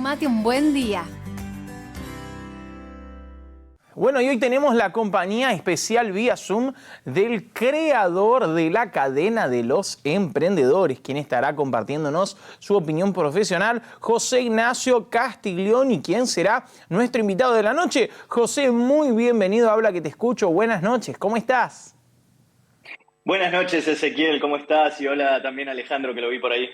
Sumate un buen día. Bueno, y hoy tenemos la compañía especial vía Zoom del creador de la cadena de los emprendedores, quien estará compartiéndonos su opinión profesional, José Ignacio Castiglioni, quien será nuestro invitado de la noche. José, muy bienvenido, habla que te escucho, buenas noches, ¿cómo estás? Buenas noches, Ezequiel, ¿cómo estás? Y hola también Alejandro, que lo vi por ahí.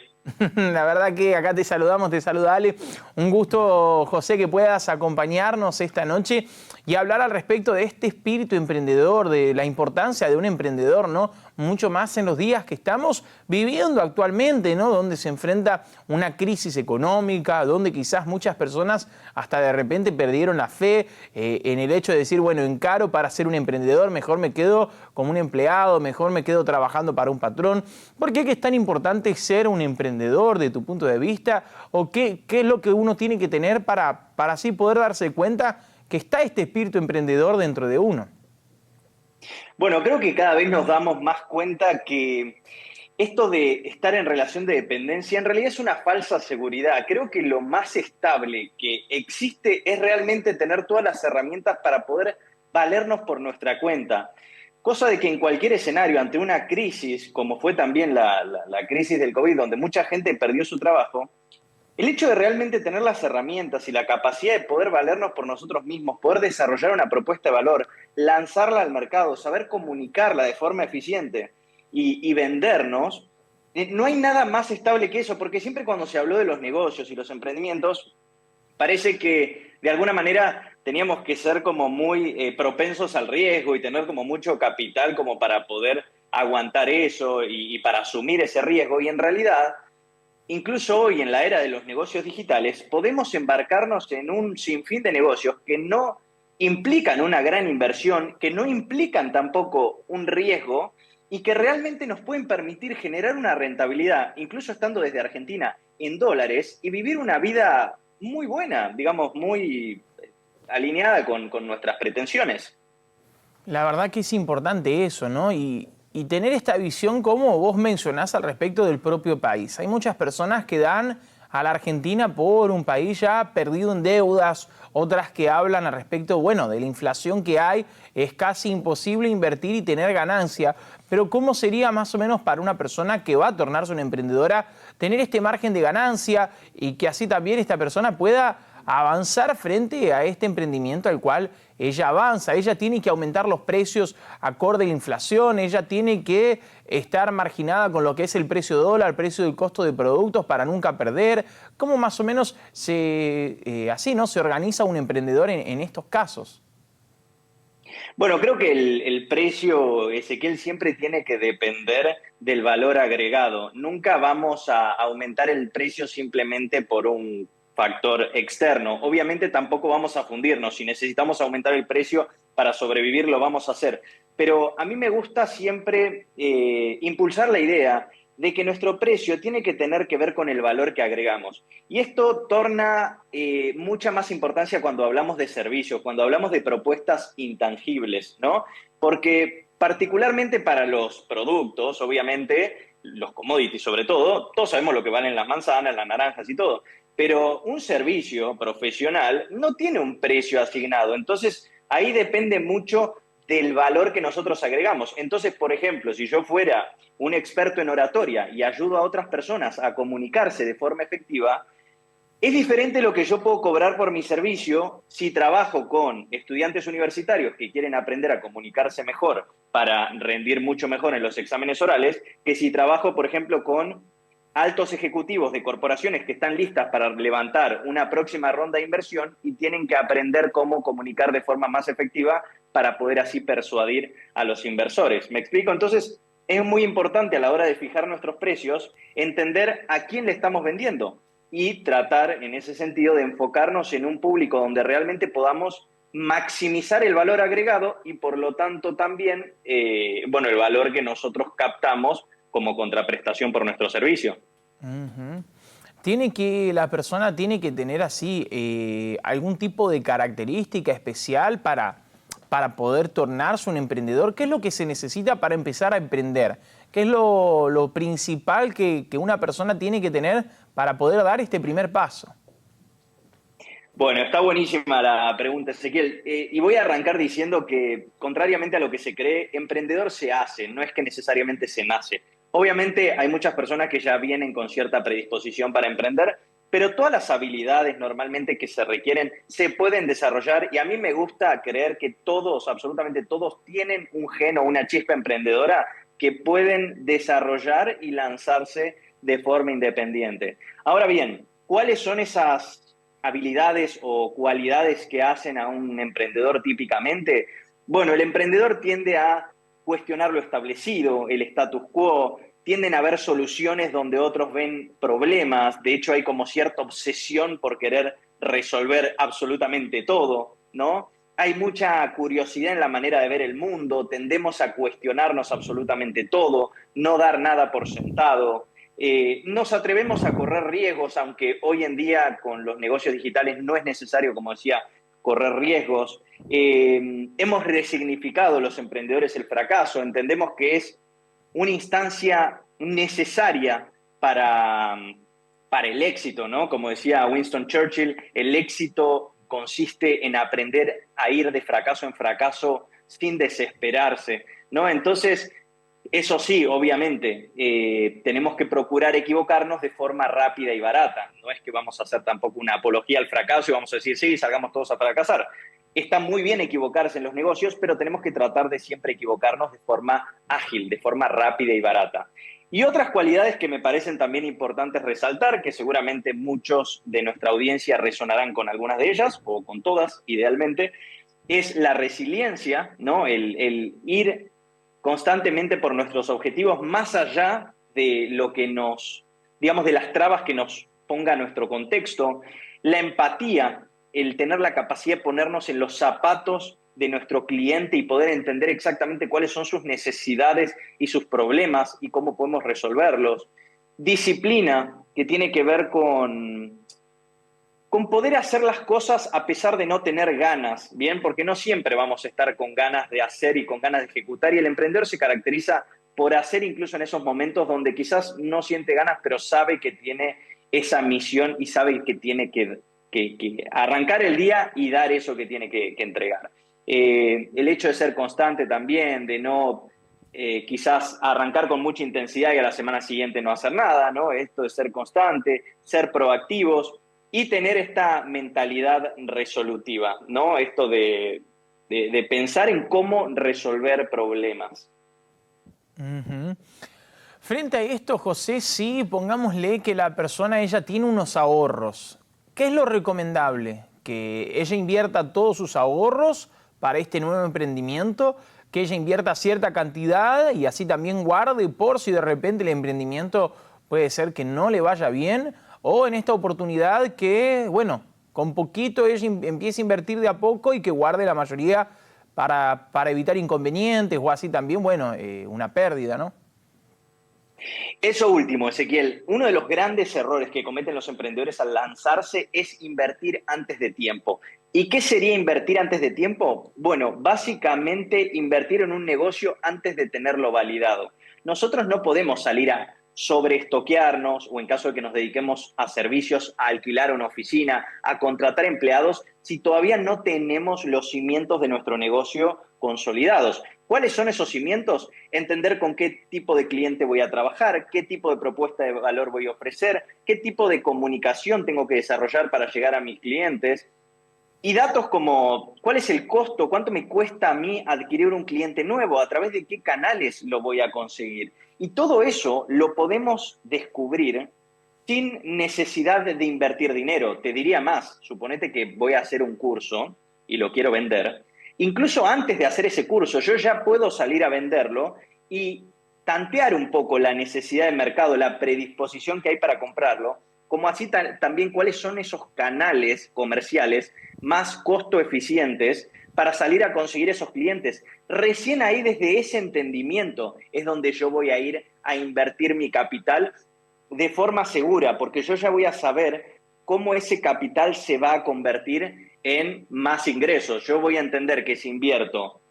La verdad que acá te saludamos, te saluda Ale. Un gusto, José, que puedas acompañarnos esta noche y hablar al respecto de este espíritu emprendedor, de la importancia de un emprendedor, ¿no? Mucho más en los días que estamos viviendo actualmente, ¿no? Donde se enfrenta una crisis económica, donde quizás muchas personas hasta de repente perdieron la fe en el hecho de decir, bueno, encaro para ser un emprendedor, mejor me quedo como un empleado, mejor me quedo trabajando para un patrón. ¿Por qué es tan importante ser un emprendedor de tu punto de vista? ¿O qué es lo que uno tiene que tener para así poder darse cuenta que está este espíritu emprendedor dentro de uno? Bueno, creo que cada vez nos damos más cuenta que esto de estar en relación de dependencia en realidad es una falsa seguridad. Creo que lo más estable que existe es realmente tener todas las herramientas para poder valernos por nuestra cuenta. Cosa de que en cualquier escenario, ante una crisis, como fue también la crisis del COVID, donde mucha gente perdió su trabajo, el hecho de realmente tener las herramientas y la capacidad de poder valernos por nosotros mismos, poder desarrollar una propuesta de valor, lanzarla al mercado, saber comunicarla de forma eficiente y vendernos, no hay nada más estable que eso, porque siempre cuando se habló de los negocios y los emprendimientos, parece que de alguna manera teníamos que ser como muy propensos al riesgo y tener como mucho capital como para poder aguantar eso y para asumir ese riesgo. Y en realidad, incluso hoy en la era de los negocios digitales, podemos embarcarnos en un sinfín de negocios que no implican una gran inversión, que no implican tampoco un riesgo y que realmente nos pueden permitir generar una rentabilidad, incluso estando desde Argentina, en dólares y vivir una vida muy buena, digamos, muy alineada con nuestras pretensiones. La verdad que es importante eso, ¿no? Y tener esta visión como vos mencionás al respecto del propio país. Hay muchas personas que dan a la Argentina por un país ya perdido en deudas, otras que hablan al respecto, bueno, de la inflación que hay, es casi imposible invertir y tener ganancia. Pero ¿cómo sería más o menos para una persona que va a tornarse una emprendedora tener este margen de ganancia y que así también esta persona pueda avanzar frente a este emprendimiento al cual ella avanza? Ella tiene que aumentar los precios acorde a la inflación, ella tiene que estar marginada con lo que es el precio dólar, el precio del costo de productos para nunca perder. ¿Cómo más o menos así, ¿no?, se organiza un emprendedor en estos casos? Bueno, creo que el precio, Ezequiel, siempre tiene que depender del valor agregado. Nunca vamos a aumentar el precio simplemente por un factor externo. Obviamente tampoco vamos a fundirnos. Si necesitamos aumentar el precio para sobrevivir, lo vamos a hacer. Pero a mí me gusta siempre impulsar la idea de que nuestro precio tiene que tener que ver con el valor que agregamos. Y esto torna mucha más importancia cuando hablamos de servicios, cuando hablamos de propuestas intangibles, ¿no? Porque particularmente para los productos, obviamente, los commodities sobre todo, todos sabemos lo que valen las manzanas, las naranjas y todo, pero un servicio profesional no tiene un precio asignado. Entonces, ahí depende mucho del valor que nosotros agregamos. Entonces, por ejemplo, si yo fuera un experto en oratoria y ayudo a otras personas a comunicarse de forma efectiva, es diferente lo que yo puedo cobrar por mi servicio si trabajo con estudiantes universitarios que quieren aprender a comunicarse mejor para rendir mucho mejor en los exámenes orales, que si trabajo, por ejemplo, con altos ejecutivos de corporaciones que están listas para levantar una próxima ronda de inversión y tienen que aprender cómo comunicar de forma más efectiva para poder así persuadir a los inversores. ¿Me explico? Entonces, es muy importante a la hora de fijar nuestros precios entender a quién le estamos vendiendo y tratar en ese sentido de enfocarnos en un público donde realmente podamos maximizar el valor agregado y por lo tanto también el valor que nosotros captamos como contraprestación por nuestro servicio. Uh-huh. La persona tiene que tener así algún tipo de característica especial para poder tornarse un emprendedor. ¿Qué es lo que se necesita para empezar a emprender? ¿Qué es lo principal que una persona tiene que tener para poder dar este primer paso? Bueno, está buenísima la pregunta, Ezequiel. Y voy a arrancar diciendo que, contrariamente a lo que se cree, emprendedor se hace, no es que necesariamente se nace. Obviamente hay muchas personas que ya vienen con cierta predisposición para emprender, pero todas las habilidades normalmente que se requieren se pueden desarrollar y a mí me gusta creer que todos, absolutamente todos, tienen un gen o una chispa emprendedora que pueden desarrollar y lanzarse de forma independiente. Ahora bien, ¿cuáles son esas habilidades o cualidades que hacen a un emprendedor típicamente? Bueno, el emprendedor tiende a cuestionar lo establecido, el status quo, tienden a ver soluciones donde otros ven problemas, de hecho hay como cierta obsesión por querer resolver absolutamente todo, ¿no? Hay mucha curiosidad en la manera de ver el mundo, tendemos a cuestionarnos absolutamente todo, no dar nada por sentado. Nos atrevemos a correr riesgos, aunque hoy en día con los negocios digitales no es necesario, como decía, correr riesgos. Hemos resignificado los emprendedores el fracaso, entendemos que es una instancia necesaria para el éxito, ¿no? Como decía Winston Churchill, el éxito consiste en aprender a ir de fracaso en fracaso sin desesperarse, ¿no? Entonces, eso sí, obviamente, tenemos que procurar equivocarnos de forma rápida y barata. No es que vamos a hacer tampoco una apología al fracaso y vamos a decir, sí, salgamos todos a fracasar. Está muy bien equivocarse en los negocios, pero tenemos que tratar de siempre equivocarnos de forma ágil, de forma rápida y barata. Y otras cualidades que me parecen también importantes resaltar, que seguramente muchos de nuestra audiencia resonarán con algunas de ellas, o con todas, idealmente, es la resiliencia, ¿no? El ir constantemente por nuestros objetivos más allá de lo que nos, digamos, de las trabas que nos ponga nuestro contexto, la empatía, el tener la capacidad de ponernos en los zapatos de nuestro cliente y poder entender exactamente cuáles son sus necesidades y sus problemas y cómo podemos resolverlos. Disciplina, que tiene que ver con poder hacer las cosas a pesar de no tener ganas, ¿bien? Porque no siempre vamos a estar con ganas de hacer y con ganas de ejecutar, y el emprendedor se caracteriza por hacer incluso en esos momentos donde quizás no siente ganas, pero sabe que tiene esa misión y sabe que tiene que arrancar el día y dar eso que tiene que entregar. El hecho de ser constante también, de no quizás arrancar con mucha intensidad y a la semana siguiente no hacer nada, ¿no? Esto de ser constante, ser proactivos y tener esta mentalidad resolutiva, ¿no? Esto de pensar en cómo resolver problemas. Ujú. Frente a esto, José, sí, pongámosle que la persona, ella tiene unos ahorros. ¿Qué es lo recomendable? ¿Que ella invierta todos sus ahorros para este nuevo emprendimiento? ¿Que ella invierta cierta cantidad y así también guarde por si de repente el emprendimiento puede ser que no le vaya bien? ¿O en esta oportunidad que, bueno, con poquito ella empiece a invertir de a poco y que guarde la mayoría para evitar inconvenientes o así también, bueno, una pérdida, ¿no? Eso último, Ezequiel, uno de los grandes errores que cometen los emprendedores al lanzarse es invertir antes de tiempo. ¿Y qué sería invertir antes de tiempo? Bueno, básicamente invertir en un negocio antes de tenerlo validado. Nosotros no podemos salir a sobreestoquearnos o en caso de que nos dediquemos a servicios, a alquilar una oficina, a contratar empleados, si todavía no tenemos los cimientos de nuestro negocio consolidados. ¿Cuáles son esos cimientos? Entender con qué tipo de cliente voy a trabajar, qué tipo de propuesta de valor voy a ofrecer, qué tipo de comunicación tengo que desarrollar para llegar a mis clientes. Y datos como cuál es el costo, cuánto me cuesta a mí adquirir un cliente nuevo, a través de qué canales lo voy a conseguir. Y todo eso lo podemos descubrir sin necesidad de invertir dinero. Te diría más, suponete que voy a hacer un curso y lo quiero vender. Incluso antes de hacer ese curso, yo ya puedo salir a venderlo y tantear un poco la necesidad de mercado, la predisposición que hay para comprarlo, como así también cuáles son esos canales comerciales más costo eficientes para salir a conseguir esos clientes. Recién ahí, desde ese entendimiento, es donde yo voy a ir a invertir mi capital de forma segura, porque yo ya voy a saber cómo ese capital se va a convertir en más ingresos. Yo voy a entender que si invierto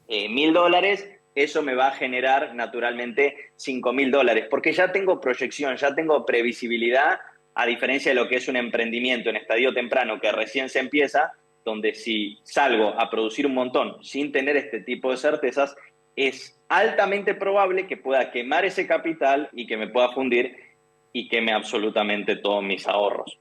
$1.000, eso me va a generar naturalmente $5.000, porque ya tengo proyección, ya tengo previsibilidad a diferencia de lo que es un emprendimiento en estadio temprano que recién se empieza, donde si salgo a producir un montón sin tener este tipo de certezas, es altamente probable que pueda quemar ese capital y que me pueda fundir y queme absolutamente todos mis ahorros.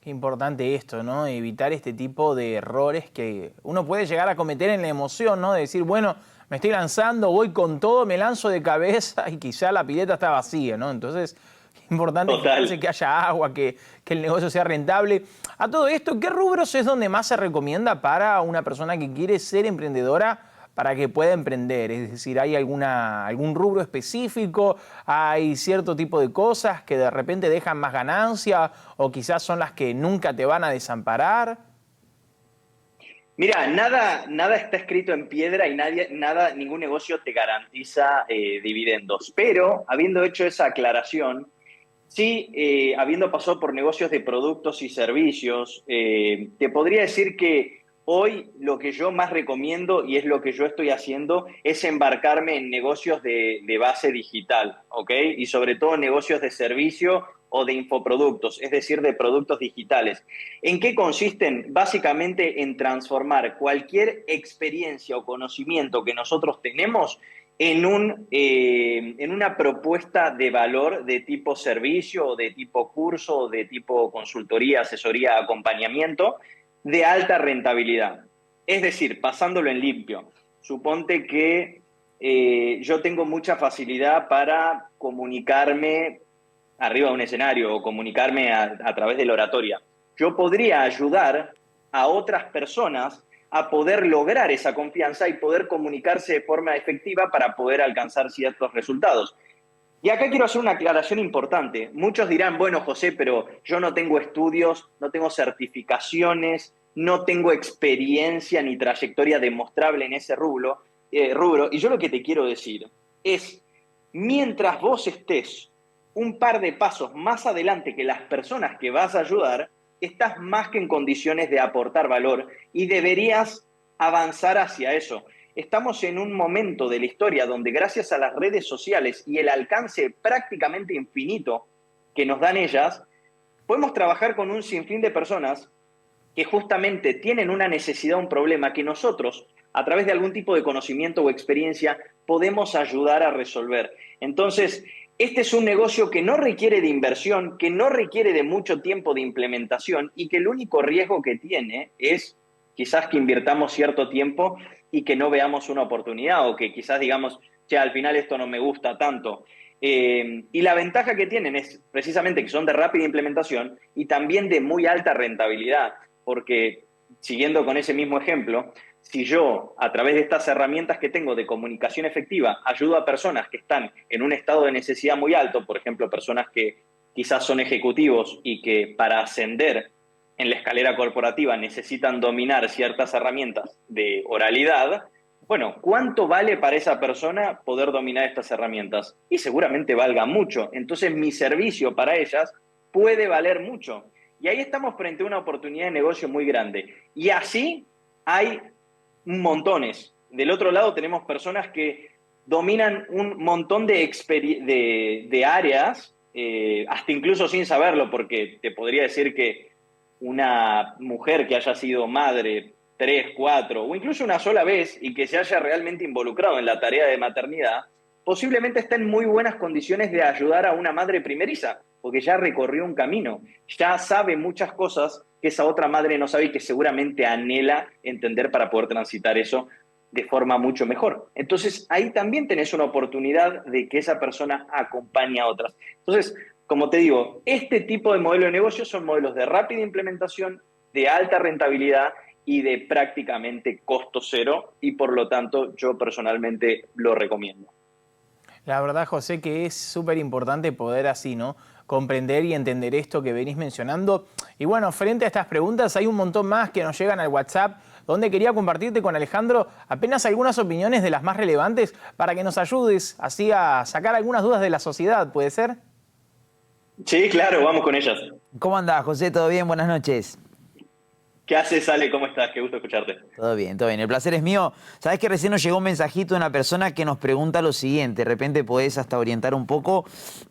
Qué importante esto, ¿no? Evitar este tipo de errores que uno puede llegar a cometer en la emoción, ¿no? De decir, bueno, me estoy lanzando, voy con todo, me lanzo de cabeza y quizá la pileta está vacía, ¿no? Entonces, qué importante fijarse Total. que haya agua, que el negocio sea rentable. A todo esto, ¿qué rubros es donde más se recomienda para una persona que quiere ser emprendedora para que pueda emprender? Es decir, ¿hay algún rubro específico? ¿Hay cierto tipo de cosas que de repente dejan más ganancia o quizás son las que nunca te van a desamparar? Mira, nada está escrito en piedra y ningún negocio te garantiza dividendos. Pero habiendo hecho esa aclaración, sí, habiendo pasado por negocios de productos y servicios, te podría decir que hoy lo que yo más recomiendo, y es lo que yo estoy haciendo, es embarcarme en negocios de base digital, ¿ok? Y sobre todo negocios de servicio o de infoproductos, es decir, de productos digitales. ¿En qué consisten? Básicamente en transformar cualquier experiencia o conocimiento que nosotros tenemos en una propuesta de valor de tipo servicio, o de tipo curso, o de tipo consultoría, asesoría, acompañamiento, de alta rentabilidad. Es decir, pasándolo en limpio. Suponte que yo tengo mucha facilidad para comunicarme arriba de un escenario o comunicarme a través de la oratoria. Yo podría ayudar a otras personas a poder lograr esa confianza y poder comunicarse de forma efectiva para poder alcanzar ciertos resultados. Y acá quiero hacer una aclaración importante. Muchos dirán, bueno, José, pero yo no tengo estudios, no tengo certificaciones, no tengo experiencia ni trayectoria demostrable en ese rubro. Y yo lo que te quiero decir es, mientras vos estés un par de pasos más adelante que las personas que vas a ayudar, estás más que en condiciones de aportar valor y deberías avanzar hacia eso. Estamos en un momento de la historia donde gracias a las redes sociales y el alcance prácticamente infinito que nos dan ellas, podemos trabajar con un sinfín de personas que justamente tienen una necesidad, un problema que nosotros, a través de algún tipo de conocimiento o experiencia, podemos ayudar a resolver. Entonces, este es un negocio que no requiere de inversión, que no requiere de mucho tiempo de implementación y que el único riesgo que tiene es quizás que invirtamos cierto tiempo y que no veamos una oportunidad o que quizás digamos, che, al final esto no me gusta tanto. Y la ventaja que tienen es precisamente que son de rápida implementación y también de muy alta rentabilidad, porque siguiendo con ese mismo ejemplo, si yo, a través de estas herramientas que tengo de comunicación efectiva, ayudo a personas que están en un estado de necesidad muy alto, por ejemplo, personas que quizás son ejecutivos y que para ascender en la escalera corporativa necesitan dominar ciertas herramientas de oralidad, bueno, ¿cuánto vale para esa persona poder dominar estas herramientas? Y seguramente valga mucho. Entonces, mi servicio para ellas puede valer mucho. Y ahí estamos frente a una oportunidad de negocio muy grande. Y así hay montones. Del otro lado tenemos personas que dominan un montón de áreas, hasta incluso sin saberlo, porque te podría decir que una mujer que haya sido madre 3, 4 o incluso una sola vez y que se haya realmente involucrado en la tarea de maternidad, posiblemente está en muy buenas condiciones de ayudar a una madre primeriza, porque ya recorrió un camino, ya sabe muchas cosas que esa otra madre no sabe y que seguramente anhela entender para poder transitar eso de forma mucho mejor. Entonces, ahí también tenés una oportunidad de que esa persona acompañe a otras. Entonces, como te digo, este tipo de modelo de negocio son modelos de rápida implementación, de alta rentabilidad y de prácticamente costo cero, y por lo tanto yo personalmente lo recomiendo. La verdad, José, que es súper importante poder así, ¿no? Comprender y entender esto que venís mencionando. Y bueno, frente a estas preguntas hay un montón más que nos llegan al WhatsApp, donde quería compartirte con Alejandro apenas algunas opiniones de las más relevantes para que nos ayudes así a sacar algunas dudas de la sociedad, ¿puede ser? Sí, claro, vamos con ellas. ¿Cómo andás, José? ¿Todo bien? Buenas noches. ¿Qué haces, Ale? ¿Cómo estás? Qué gusto escucharte. Todo bien, todo bien. El placer es mío. Sabés que recién nos llegó un mensajito de una persona que nos pregunta lo siguiente. De repente podés hasta orientar un poco.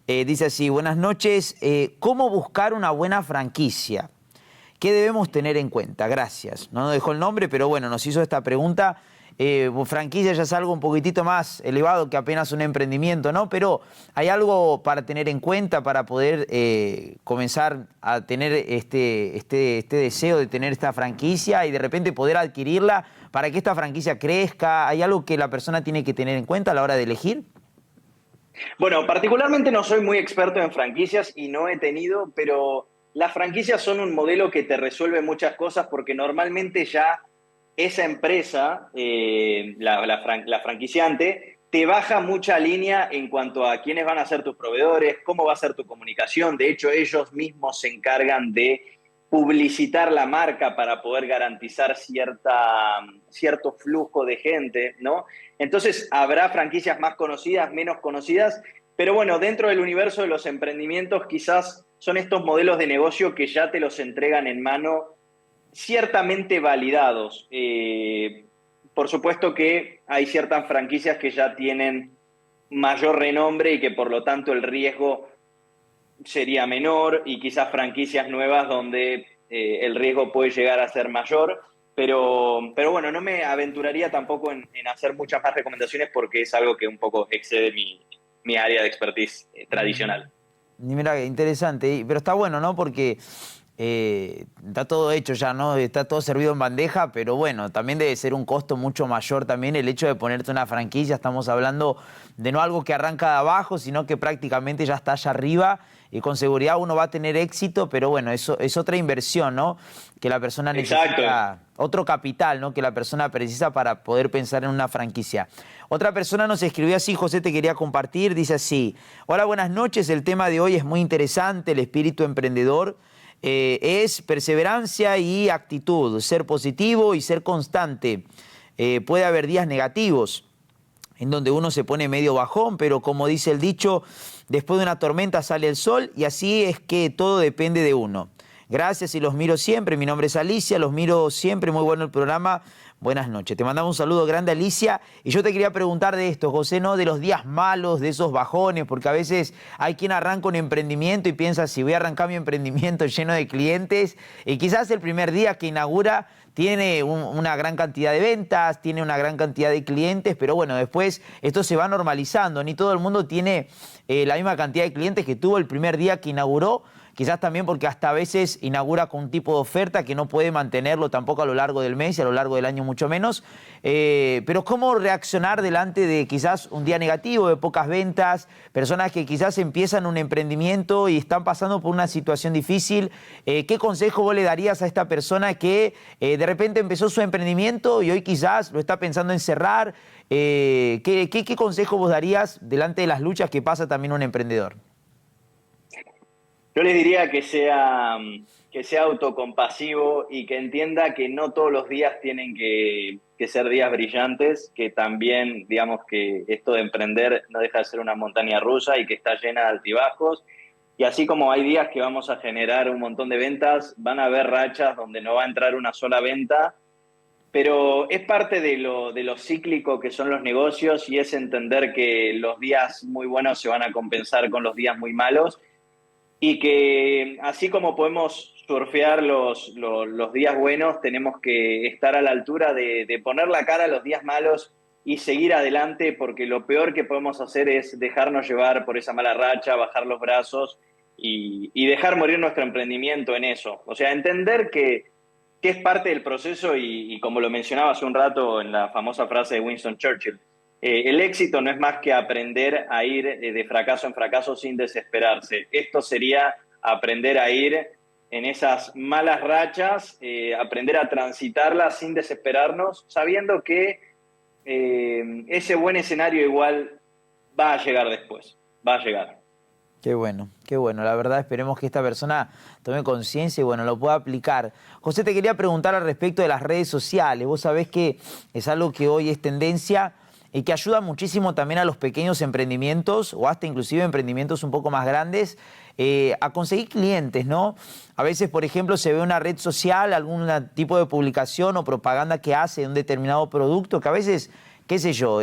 Dice así: buenas noches. ¿Cómo buscar una buena franquicia? ¿Qué debemos tener en cuenta? Gracias. No nos dejó el nombre, pero bueno, nos hizo esta pregunta. Franquicia ya es algo un poquitito más elevado que apenas un emprendimiento, ¿no? Pero hay algo para tener en cuenta para poder comenzar a tener este deseo de tener esta franquicia y de repente poder adquirirla para que esta franquicia crezca. ¿Hay algo que la persona tiene que tener en cuenta a la hora de elegir? Bueno, particularmente no soy muy experto en franquicias y no he tenido, pero las franquicias son un modelo que te resuelve muchas cosas porque normalmente ya esa empresa, la franquiciante, te baja mucha línea en cuanto a quiénes van a ser tus proveedores, cómo va a ser tu comunicación. De hecho, ellos mismos se encargan de publicitar la marca para poder garantizar cierto flujo de gente, ¿no? Entonces, habrá franquicias más conocidas, menos conocidas, pero bueno, dentro del universo de los emprendimientos quizás son estos modelos de negocio que ya te los entregan en mano ciertamente validados. Por supuesto que hay ciertas franquicias que ya tienen mayor renombre y que por lo tanto el riesgo sería menor y quizás franquicias nuevas donde el riesgo puede llegar a ser mayor. Pero bueno, no me aventuraría tampoco en hacer muchas más recomendaciones porque es algo que un poco excede mi área de expertise tradicional. Mira, interesante, pero está bueno, ¿no? Porque está todo hecho ya, ¿no? Está todo servido en bandeja, pero bueno, también debe ser un costo mucho mayor también el hecho de ponerte una franquicia. Estamos hablando de no algo que arranca de abajo, sino que prácticamente ya está allá arriba y con seguridad uno va a tener éxito, pero bueno, eso es otra inversión, ¿no? Que la persona necesita. Exacto. Otro capital, ¿no? Que la persona precisa para poder pensar en una franquicia. Otra persona nos escribió así: José, te quería compartir, dice así: hola, buenas noches, el tema de hoy es muy interesante, el espíritu emprendedor. Es perseverancia y actitud, ser positivo y ser constante. Puede haber días negativos en donde uno se pone medio bajón, pero como dice el dicho, después de una tormenta sale el sol y así es que todo depende de uno. Gracias y los miro siempre. Mi nombre es Alicia, los miro siempre. Muy bueno el programa. Buenas noches. Te mandamos un saludo grande, Alicia. Y yo te quería preguntar de esto, José, ¿no? De los días malos, de esos bajones, porque a veces hay quien arranca un emprendimiento y piensa, si voy a arrancar mi emprendimiento lleno de clientes, y quizás el primer día que inaugura tiene una gran cantidad de ventas, tiene una gran cantidad de clientes, pero bueno, después esto se va normalizando. Ni todo el mundo tiene la misma cantidad de clientes que tuvo el primer día que inauguró. Quizás también porque hasta a veces inaugura con un tipo de oferta que no puede mantenerlo tampoco a lo largo del mes y a lo largo del año mucho menos. Pero ¿cómo reaccionar delante de quizás un día negativo, de pocas ventas? Personas que quizás empiezan un emprendimiento y están pasando por una situación difícil. ¿Qué consejo vos le darías a esta persona que de repente empezó su emprendimiento y hoy quizás lo está pensando en cerrar? ¿Qué consejo vos darías delante de las luchas que pasa también un emprendedor? Yo les diría que sea autocompasivo y que entienda que no todos los días tienen que ser días brillantes, que también, digamos, que esto de emprender no deja de ser una montaña rusa y que está llena de altibajos. Y así como hay días que vamos a generar un montón de ventas, van a haber rachas donde no va a entrar una sola venta, pero es parte de lo cíclico que son los negocios y es entender que los días muy buenos se van a compensar con los días muy malos. Y que así como podemos surfear los días buenos, tenemos que estar a la altura de poner la cara a los días malos y seguir adelante, porque lo peor que podemos hacer es dejarnos llevar por esa mala racha, bajar los brazos y dejar morir nuestro emprendimiento en eso. O sea, entender que es parte del proceso y como lo mencionaba hace un rato en la famosa frase de Winston Churchill, el éxito no es más que aprender a ir de fracaso en fracaso sin desesperarse. Esto sería aprender a ir en esas malas rachas, aprender a transitarlas sin desesperarnos, sabiendo que ese buen escenario igual va a llegar después, va a llegar. Qué bueno, qué bueno. La verdad, esperemos que esta persona tome conciencia y bueno, lo pueda aplicar. José, te quería preguntar al respecto de las redes sociales. Vos sabés que es algo que hoy es tendencia y que ayuda muchísimo también a los pequeños emprendimientos o hasta inclusive emprendimientos un poco más grandes. a conseguir clientes, ¿no? A veces, por ejemplo, se ve una red social, algún tipo de publicación o propaganda que hace de un determinado producto, que a veces, qué sé yo,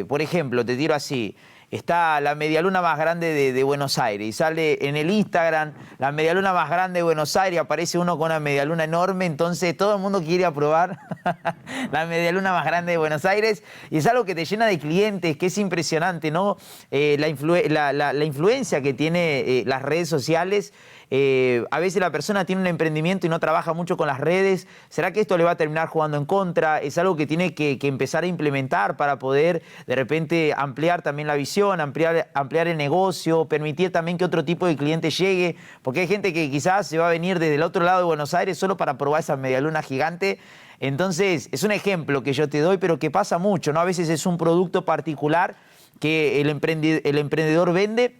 por ejemplo, te tiro así, está la medialuna más grande de Buenos Aires y sale en el Instagram la medialuna más grande de Buenos Aires, aparece uno con una medialuna enorme, entonces todo el mundo quiere ir a probar la medialuna más grande de Buenos Aires y es algo que te llena de clientes, que es impresionante, ¿no? La influencia que tiene las redes sociales. A veces la persona tiene un emprendimiento y no trabaja mucho con las redes. ¿Será que esto le va a terminar jugando en contra? Es algo que tiene que empezar a implementar para poder de repente ampliar también la visión, ampliar el negocio, permitir también que otro tipo de cliente llegue, porque hay gente que quizás se va a venir desde el otro lado de Buenos Aires solo para probar esa medialuna gigante. Entonces, es un ejemplo que yo te doy, pero que pasa mucho, ¿no? A veces es un producto particular que el emprendedor vende,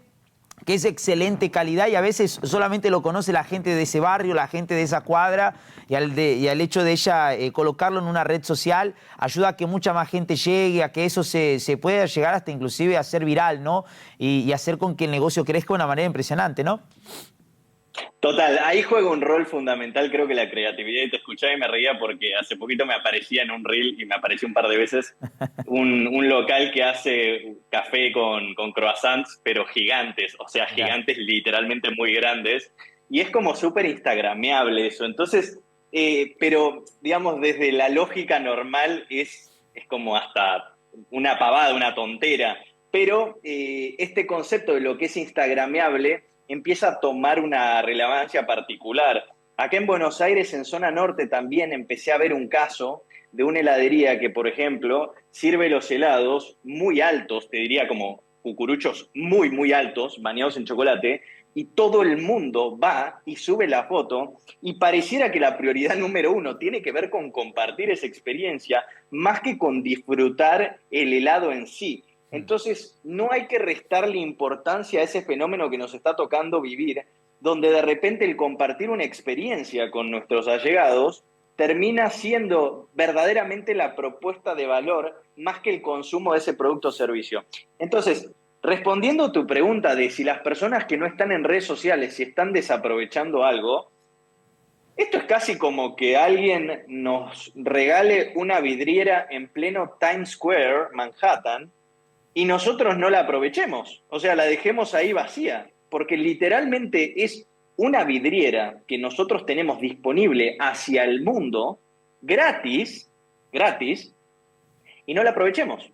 que es excelente calidad y a veces solamente lo conoce la gente de ese barrio, la gente de esa cuadra, y al hecho de ella colocarlo en una red social ayuda a que mucha más gente llegue, a que eso se pueda llegar hasta inclusive a ser viral, ¿no? Y hacer con que el negocio crezca de una manera impresionante, ¿no? Total, ahí juega un rol fundamental, creo que la creatividad. Y te escuchaba y me reía porque hace poquito me aparecía en un reel y me apareció un par de veces un local que hace café con croissants, pero gigantes, o sea, gigantes literalmente muy grandes. Y es como súper instagrameable eso. Entonces, pero digamos, desde la lógica normal es como hasta una pavada, una tontera. Pero este concepto de lo que es instagrameable empieza a tomar una relevancia particular. Acá en Buenos Aires, en zona norte, también empecé a ver un caso de una heladería que, por ejemplo, sirve los helados muy altos, te diría como cucuruchos muy, muy altos, bañados en chocolate, y todo el mundo va y sube la foto, y pareciera que la prioridad número uno tiene que ver con compartir esa experiencia, más que con disfrutar el helado en sí. Entonces, no hay que restarle importancia a ese fenómeno que nos está tocando vivir, donde de repente el compartir una experiencia con nuestros allegados termina siendo verdaderamente la propuesta de valor más que el consumo de ese producto o servicio. Entonces, respondiendo a tu pregunta de si las personas que no están en redes sociales, si están desaprovechando algo, esto es casi como que alguien nos regale una vidriera en pleno Times Square, Manhattan, y nosotros no la aprovechemos, o sea, la dejemos ahí vacía, porque literalmente es una vidriera que nosotros tenemos disponible hacia el mundo, gratis, y no la aprovechemos.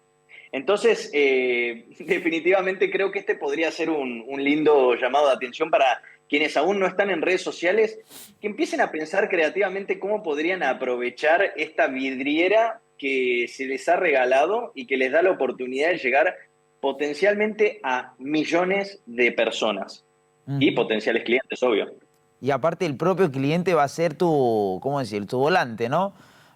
Entonces, definitivamente creo que este podría ser un lindo llamado de atención para quienes aún no están en redes sociales, que empiecen a pensar creativamente cómo podrían aprovechar esta vidriera que se les ha regalado y que les da la oportunidad de llegar potencialmente a millones de personas y potenciales clientes, obvio. Y aparte el propio cliente va a ser tu, ¿cómo decir?, tu volante, ¿no?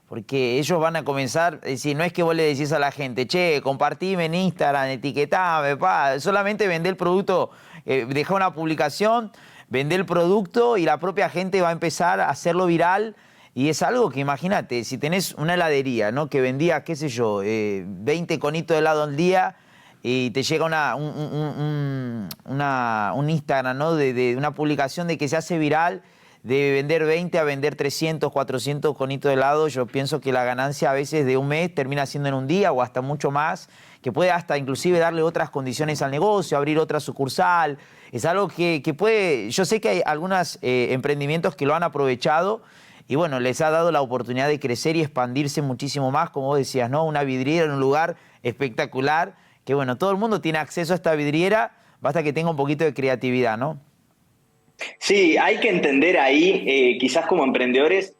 Porque ellos van a comenzar, es decir, no es que vos le decís a la gente, che, compartime en Instagram, etiquetame, solamente vende el producto, deja una publicación, vende el producto y la propia gente va a empezar a hacerlo viral. Y es algo que, imagínate, si tenés una heladería, ¿no?, que vendía, qué sé yo, 20 conitos de helado al día y te llega un Instagram, ¿no?, de una publicación de que se hace viral, de vender 20 a vender 300, 400 conitos de helado, yo pienso que la ganancia a veces de un mes termina siendo en un día o hasta mucho más, que puede hasta inclusive darle otras condiciones al negocio, abrir otra sucursal. Es algo que puede, yo sé que hay algunos emprendimientos que lo han aprovechado y bueno, les ha dado la oportunidad de crecer y expandirse muchísimo más, como vos decías, ¿no? Una vidriera en un lugar espectacular, que bueno, todo el mundo tiene acceso a esta vidriera, basta que tenga un poquito de creatividad, ¿no? Sí, hay que entender ahí, quizás como emprendedores,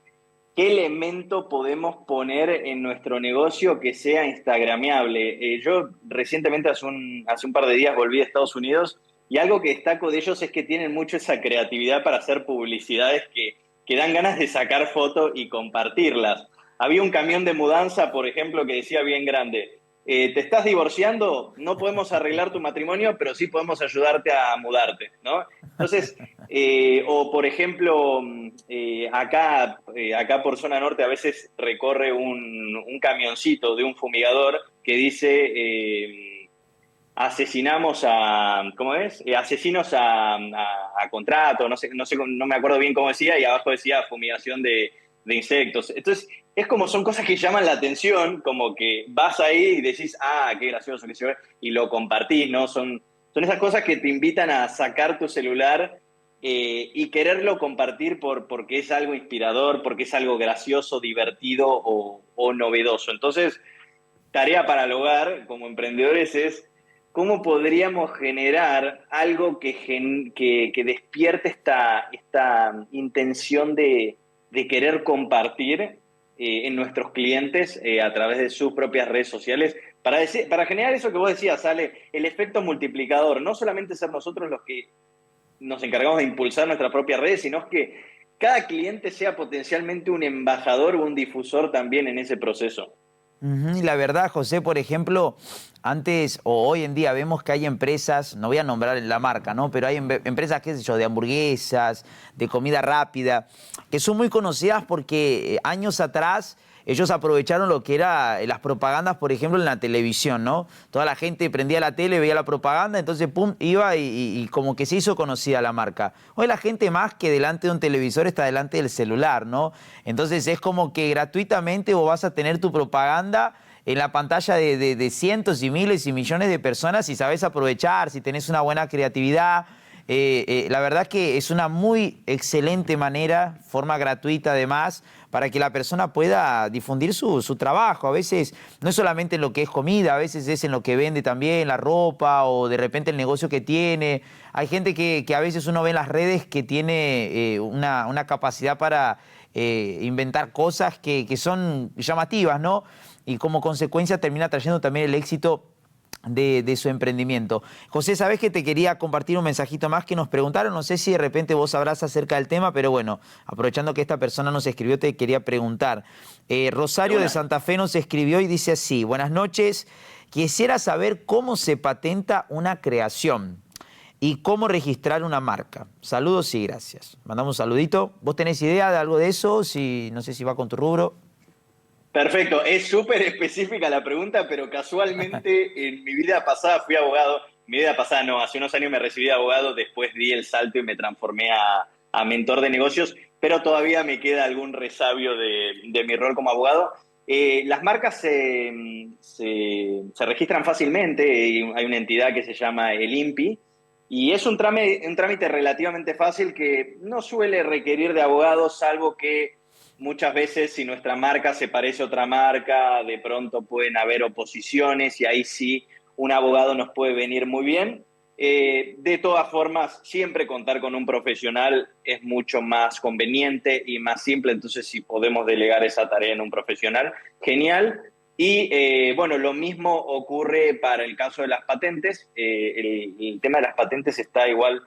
qué elemento podemos poner en nuestro negocio que sea instagrameable. Yo recientemente, hace un par de días, volví a Estados Unidos y algo que destaco de ellos es que tienen mucho esa creatividad para hacer publicidades que dan ganas de sacar fotos y compartirlas. Había un camión de mudanza, por ejemplo, que decía bien grande, ¿te estás divorciando? No podemos arreglar tu matrimonio, pero sí podemos ayudarte a mudarte, ¿no? Entonces, o por ejemplo, acá por zona norte a veces recorre un camioncito de un fumigador que dice asesinamos a, ¿cómo es? Asesinos a contrato, no me acuerdo bien cómo decía, y abajo decía fumigación de insectos. Entonces, es como son cosas que llaman la atención, como que vas ahí y decís, ah, qué gracioso, qué sé yo, y lo compartís, ¿no? Son esas cosas que te invitan a sacar tu celular y quererlo compartir porque es algo inspirador, porque es algo gracioso, divertido o novedoso. Entonces, tarea para el hogar como emprendedores es cómo podríamos generar algo que despierte esta intención de querer compartir en nuestros clientes a través de sus propias redes sociales para generar eso que vos decías, Ale, el efecto multiplicador. No solamente ser nosotros los que nos encargamos de impulsar nuestra propia red, sino que cada cliente sea potencialmente un embajador o un difusor también en ese proceso. Y la verdad, José, por ejemplo, antes o hoy en día vemos que hay empresas, no voy a nombrar la marca, ¿no? Pero hay empresas, qué sé yo, de hamburguesas, de comida rápida, que son muy conocidas porque años atrás ellos aprovecharon lo que era las propagandas, por ejemplo, en la televisión, ¿no? Toda la gente prendía la tele, veía la propaganda, entonces, pum, iba y como que se hizo conocida la marca. Hoy la gente más que delante de un televisor está delante del celular, ¿no? Entonces es como que gratuitamente vos vas a tener tu propaganda en la pantalla de cientos y miles y millones de personas si sabés aprovechar, si tenés una buena creatividad. La verdad que es una muy excelente manera, forma gratuita además, para que la persona pueda difundir su trabajo. A veces no es solamente en lo que es comida, a veces es en lo que vende también, la ropa o de repente el negocio que tiene. Hay gente que a veces uno ve en las redes que tiene una capacidad para inventar cosas que son llamativas, ¿no? Y como consecuencia termina trayendo también el éxito de su emprendimiento. José, ¿sabés que te quería compartir un mensajito más que nos preguntaron? No sé si de repente vos sabrás acerca del tema, pero bueno, aprovechando que esta persona nos escribió, te quería preguntar. Rosario de Santa Fe nos escribió y dice así: buenas noches, quisiera saber cómo se patenta una creación y cómo registrar una marca. Saludos y gracias. Mandamos un saludito. ¿Vos tenés idea de algo de eso? No sé si va con tu rubro. Perfecto, es súper específica la pregunta, pero casualmente en mi vida pasada fui abogado. Mi vida pasada no, hace unos años me recibí de abogado, después di el salto y me transformé a mentor de negocios, pero todavía me queda algún resabio de mi rol como abogado. Las marcas se registran fácilmente, hay una entidad que se llama el INPI, y es un trámite relativamente fácil que no suele requerir de abogados, salvo que muchas veces si nuestra marca se parece a otra marca, de pronto pueden haber oposiciones y ahí sí un abogado nos puede venir muy bien. De todas formas, siempre contar con un profesional es mucho más conveniente y más simple, entonces si podemos delegar esa tarea en un profesional, genial. Y bueno, lo mismo ocurre para el caso de las patentes. El tema de las patentes está igual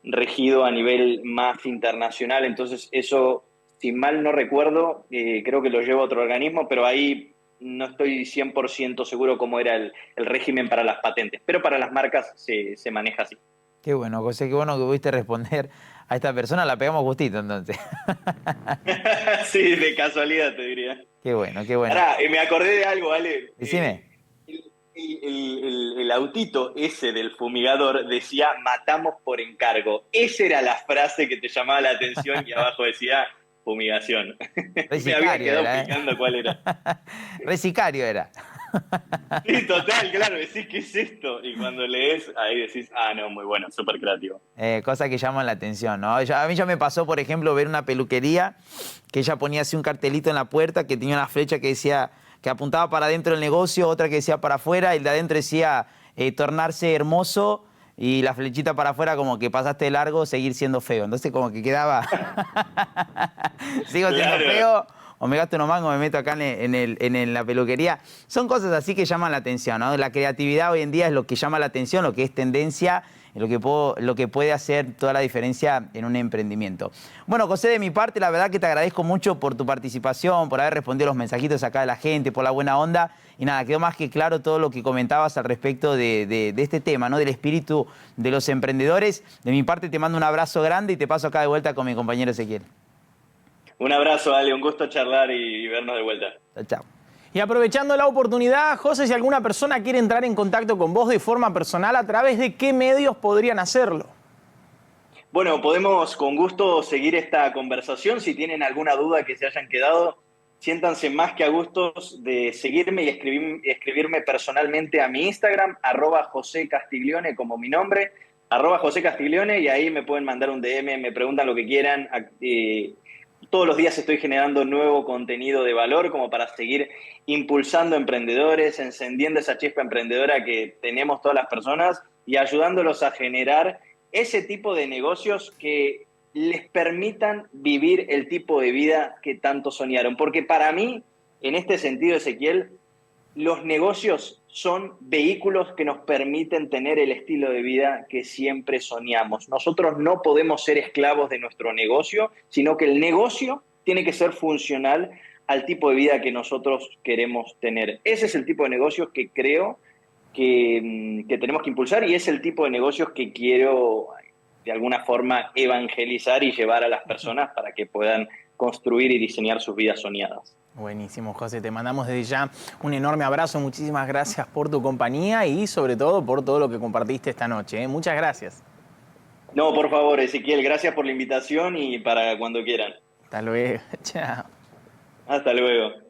regido a nivel más internacional, entonces eso, si mal no recuerdo, creo que lo lleva otro organismo, pero ahí no estoy 100% seguro cómo era el régimen para las patentes, pero para las marcas se maneja así. Qué bueno, José, qué bueno que pudiste responder a esta persona. La pegamos justito, entonces. Sí, de casualidad te diría. Qué bueno, qué bueno. Ahora, me acordé de algo, Ale. Decime. El autito ese del fumigador decía matamos por encargo. Esa era la frase que te llamaba la atención y abajo decía fumigación. Me había Resicario quedado era, picando cuál era. Resicario era. Sí, total, claro, decís, ¿qué es esto? Y cuando lees, ahí decís, ah, no, muy bueno, súper creativo. Cosas que llaman la atención, ¿no? A mí ya me pasó, por ejemplo, ver una peluquería que ella ponía así un cartelito en la puerta que tenía una flecha que decía, que apuntaba para adentro del negocio, otra que decía para afuera, y el de adentro decía tornarse hermoso, y la flechita para afuera como que pasaste de largo, seguir siendo feo. Entonces como que quedaba, sigo siendo feo, o me gasto unos mangos, me meto acá en la peluquería. Son cosas así que llaman la atención, ¿no? La creatividad hoy en día es lo que llama la atención, lo que es tendencia, lo que puede hacer toda la diferencia en un emprendimiento. Bueno, José, de mi parte, la verdad que te agradezco mucho por tu participación, por haber respondido los mensajitos acá de la gente, por la buena onda. Y nada, quedó más que claro todo lo que comentabas al respecto de este tema, ¿no? Del espíritu de los emprendedores. De mi parte, te mando un abrazo grande y te paso acá de vuelta con mi compañero Ezequiel. Un abrazo, Ale, un gusto charlar y vernos de vuelta. Chao, chao. Y aprovechando la oportunidad, José, si alguna persona quiere entrar en contacto con vos de forma personal, ¿a través de qué medios podrían hacerlo? Bueno, podemos con gusto seguir esta conversación. Si tienen alguna duda que se hayan quedado, siéntanse más que a gustos de seguirme y escribirme personalmente a mi Instagram, @José_Castiglione, como mi nombre, @José_Castiglione, y ahí me pueden mandar un DM, me preguntan lo que quieran. Todos los días estoy generando nuevo contenido de valor como para seguir impulsando emprendedores, encendiendo esa chispa emprendedora que tenemos todas las personas y ayudándolos a generar ese tipo de negocios que les permitan vivir el tipo de vida que tanto soñaron. Porque para mí, en este sentido, Ezequiel, los negocios son vehículos que nos permiten tener el estilo de vida que siempre soñamos. Nosotros no podemos ser esclavos de nuestro negocio, sino que el negocio tiene que ser funcional al tipo de vida que nosotros queremos tener. Ese es el tipo de negocios que creo que tenemos que impulsar y es el tipo de negocios que quiero de alguna forma evangelizar y llevar a las personas para que puedan construir y diseñar sus vidas soñadas. Buenísimo, José. Te mandamos desde ya un enorme abrazo. Muchísimas gracias por tu compañía y sobre todo por todo lo que compartiste esta noche. Muchas gracias. No, por favor, Ezequiel, gracias por la invitación y para cuando quieran. Hasta luego. Chao. Hasta luego.